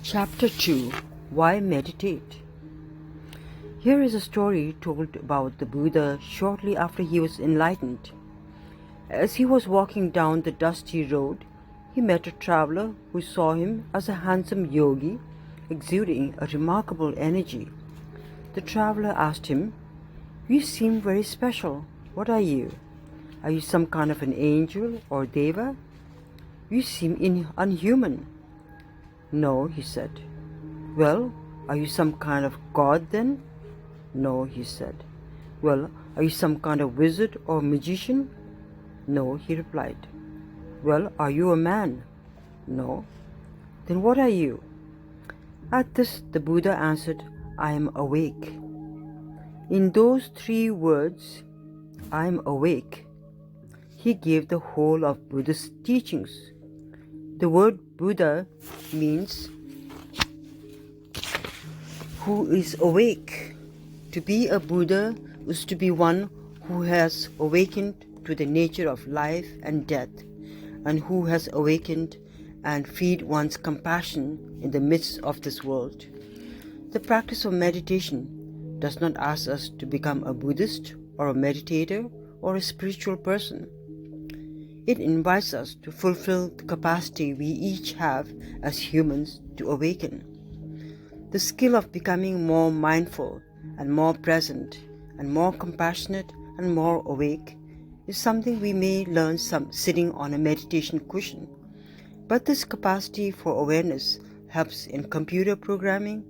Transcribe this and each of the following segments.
Chapter 2. Why Meditate? Here is a story told about the Buddha shortly after he was enlightened. As he was walking down the dusty road, he met a traveler who saw him as a handsome yogi exuding a remarkable energy. The traveler asked him, "You seem very special. What are you? Are you some kind of an angel or deva? You seem unhuman." "No," he said. "Well, are you some kind of god then?" "No," he said. "Well, are you some kind of wizard or magician?" "No," he replied. "Well, are you a man?" "No." "Then what are you?" At this the Buddha answered, "I am awake." In those 3 words, "I am awake," he gave the whole of Buddha's teachings. The word Buddha means who is awake. To be a Buddha is to be one who has awakened to the nature of life and death, and who has awakened and freed one's compassion in the midst of this world. The practice of meditation does not ask us to become a Buddhist or a meditator or a spiritual person. It invites us to fulfill the capacity we each have as humans to awaken. The skill of becoming more mindful and more present and more compassionate and more awake is something we may learn sitting on a meditation cushion. But this capacity for awareness helps in computer programming,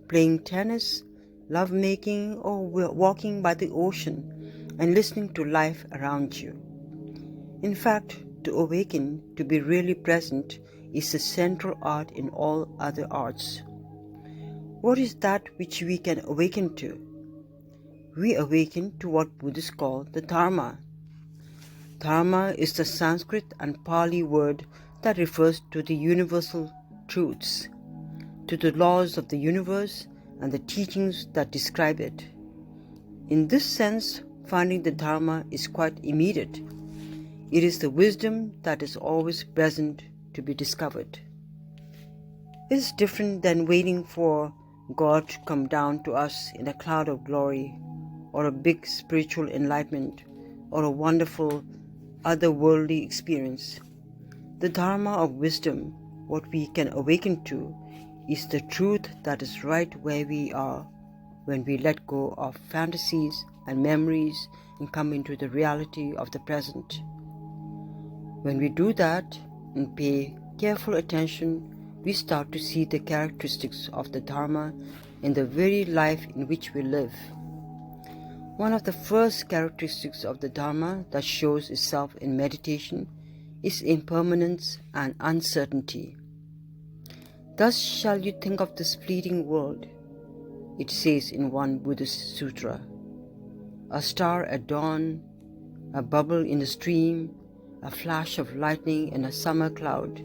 playing tennis, lovemaking, or walking by the ocean and listening to life around you. In fact, to awaken, to be really present, is the central art in all other arts. What is that which we can awaken to? We awaken to what Buddhists call the Dharma. Dharma is the Sanskrit and Pali word that refers to the universal truths, to the laws of the universe and the teachings that describe it. In this sense, finding the Dharma is quite immediate. It is the wisdom that is always present to be discovered. It is different than waiting for God to come down to us in a cloud of glory, or a big spiritual enlightenment, or a wonderful otherworldly experience. The Dharma of wisdom, what we can awaken to, is the truth that is right where we are when we let go of fantasies and memories and come into the reality of the present. When we do that and pay careful attention, we start to see the characteristics of the Dharma in the very life in which we live. One of the first characteristics of the Dharma that shows itself in meditation is impermanence and uncertainty. "Thus shall you think of this fleeting world," it says in one Buddhist sutra. A star at dawn, a bubble in a stream, a flash of lightning in a summer cloud,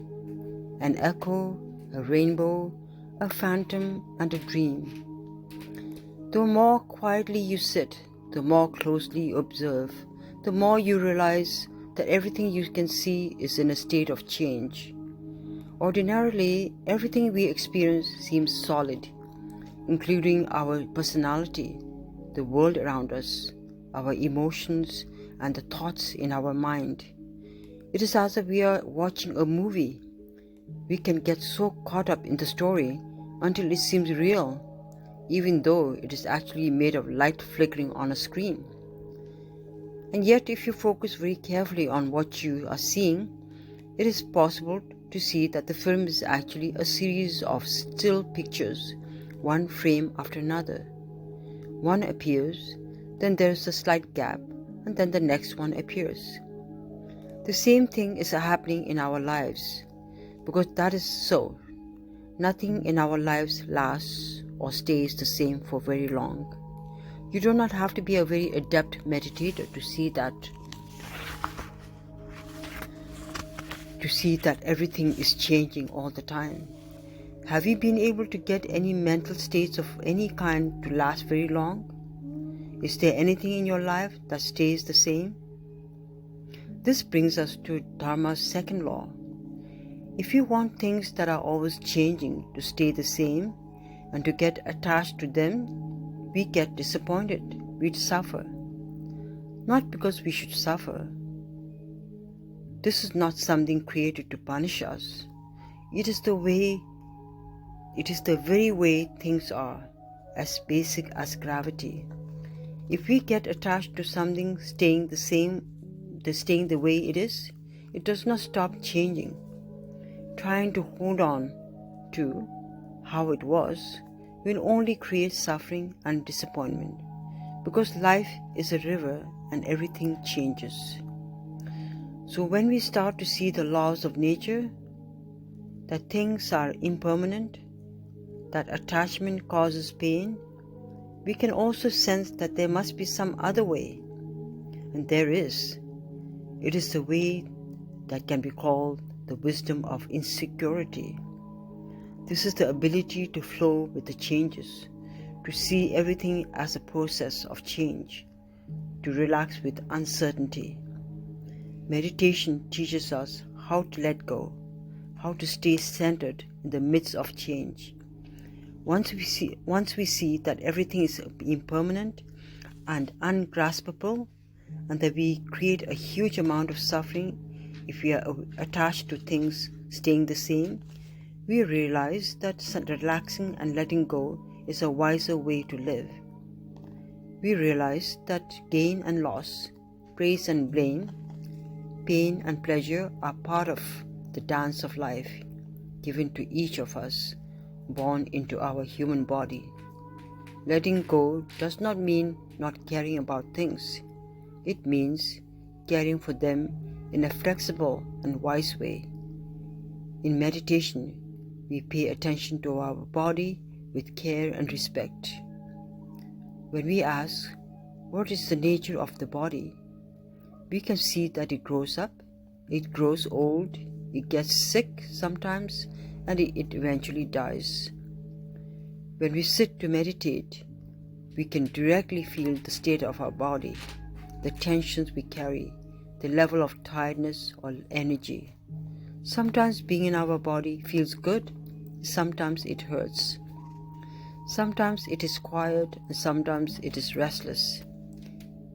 an echo, a rainbow, a phantom, and a dream. The more quietly you sit, the more closely you observe, the more you realize that everything you can see is in a state of change. Ordinarily, everything we experience seems solid, including our personality, the world around us, our emotions, and the thoughts in our mind. It is as if we are watching a movie. We can get so caught up in the story until it seems real, even though it is actually made of light flickering on a screen. And yet, if you focus very carefully on what you are seeing, it is possible to see that the film is actually a series of still pictures, one frame after another. One appears, then there is a slight gap, and then the next one appears. The same thing is happening in our lives, because that is so. Nothing in our lives lasts or stays the same for very long. You do not have to be a very adept meditator to see that everything is changing all the time. Have you been able to get any mental states of any kind to last very long? Is there anything in your life that stays the same? This brings us to Dharma's second law. If we want things that are always changing to stay the same and to get attached to them, we get disappointed, we suffer. Not because we should suffer. This is not something created to punish us. It is the very way things are, as basic as gravity. If we get attached to something staying the way it is, it does not stop changing. Trying to hold on to how it was will only create suffering and disappointment, because life is a river and everything changes. So when we start to see the laws of nature, that things are impermanent, that attachment causes pain, we can also sense that there must be some other way. And there is. It is the way that can be called the wisdom of insecurity. This is the ability to flow with the changes, to see everything as a process of change, to relax with uncertainty. Meditation teaches us how to let go, how to stay centered in the midst of change. Once we see that everything is impermanent and ungraspable, and that we create a huge amount of suffering if we are attached to things staying the same, we realize that relaxing and letting go is a wiser way to live. We realize that gain and loss, praise and blame, pain and pleasure are part of the dance of life given to each of us, born into our human body. Letting go does not mean not caring about things. It means caring for them in a flexible and wise way. In meditation, we pay attention to our body with care and respect. When we ask, what is the nature of the body? We can see that it grows up, it grows old, it gets sick sometimes, and it eventually dies. When we sit to meditate, we can directly feel the state of our body, the tensions we carry, the level of tiredness or energy. Sometimes being in our body feels good, sometimes it hurts. Sometimes it is quiet and sometimes it is restless.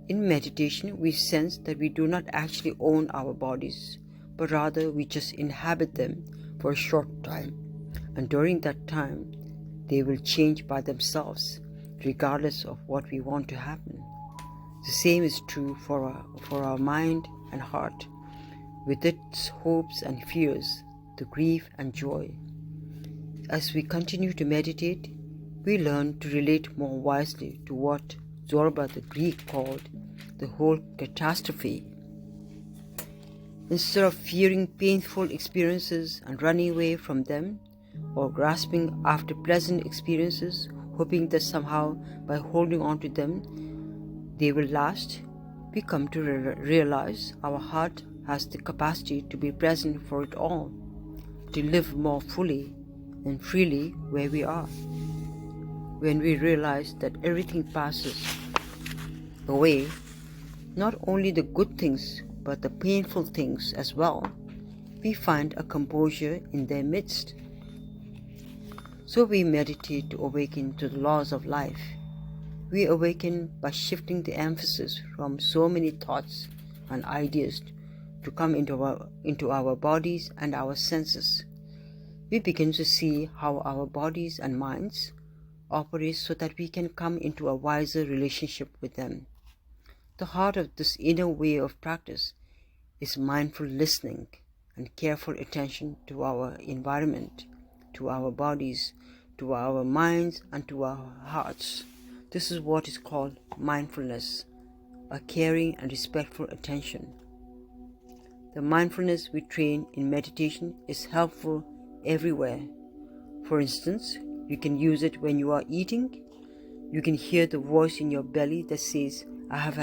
In meditation, we sense that we do not actually own our bodies, but rather we just inhabit them for a short time, and during that time, they will change by themselves, regardless of what we want to happen. The same is true for our mind and heart, with its hopes and fears, the grief and joy. As we continue to meditate, we learn to relate more wisely to what Zorba the Greek called the whole catastrophe. Instead of fearing painful experiences and running away from them, or grasping after pleasant experiences, hoping that somehow by holding on to them they will last, we come to realize our heart has the capacity to be present for it all, to live more fully and freely where we are. When we realize that everything passes away, not only the good things but the painful things as well, we find a composure in their midst. So we meditate to awaken to the laws of life. We awaken by shifting the emphasis from so many thoughts and ideas to come into our bodies and our senses. We begin to see how our bodies and minds operate so that we can come into a wiser relationship with them. The heart of this inner way of practice is mindful listening and careful attention to our environment, to our bodies, to our minds, and to our hearts. This is what is called mindfulness, a caring and respectful attention. The mindfulness we train in meditation is helpful everywhere. For instance, you can use it when you are eating. You can hear the voice in your belly that says, I have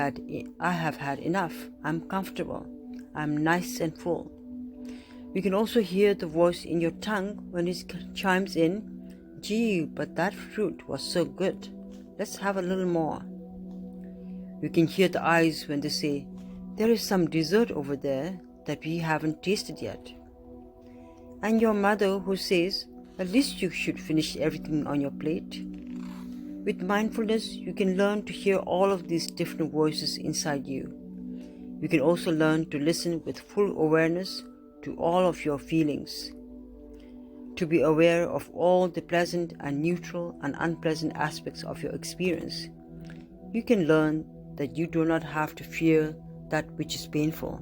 had enough, I'm comfortable, I'm nice and full. You can also hear the voice in your tongue when it chimes in, gee, but that fruit was so good, let's have a little more. You can hear the eyes when they say, there is some dessert over there that we haven't tasted yet. and your mother who says, at least you should finish everything on your plate. With mindfulness, you can learn to hear all of these different voices inside you. You can also learn to listen with full awareness to all of your feelings, to be aware of all the pleasant and neutral and unpleasant aspects of your experience. You can learn that you do not have to fear that which is painful,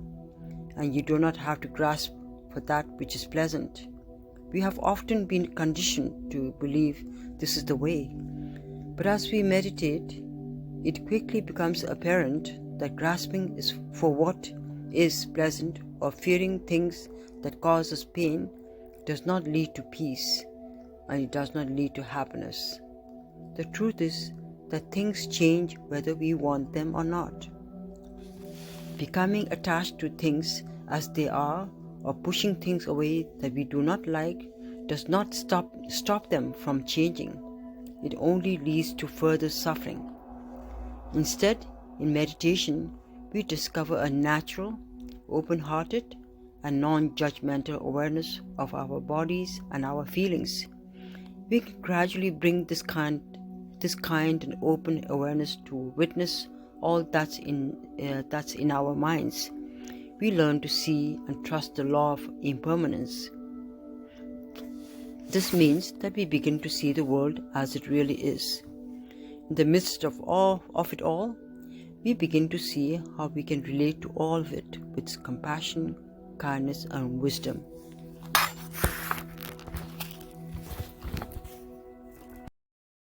and you do not have to grasp for that which is pleasant. We have often been conditioned to believe this is the way, but as we meditate, it quickly becomes apparent that grasping is for what is pleasant or fearing things that cause us pain does not lead to peace, and it does not lead to happiness. The truth is that things change whether we want them or not. Becoming attached to things as they are or pushing things away that we do not like does not stop them from changing. It only leads to further suffering. Instead, in meditation, we discover a natural, open-hearted, and non-judgmental awareness of our bodies and our feelings. We can gradually bring this kind and open awareness to witness all that's in our minds. We learn to see and trust the law of impermanence. This means that we begin to see the world as it really is. In the midst of it all, we begin to see how we can relate to all of it with compassion, kindness, and wisdom.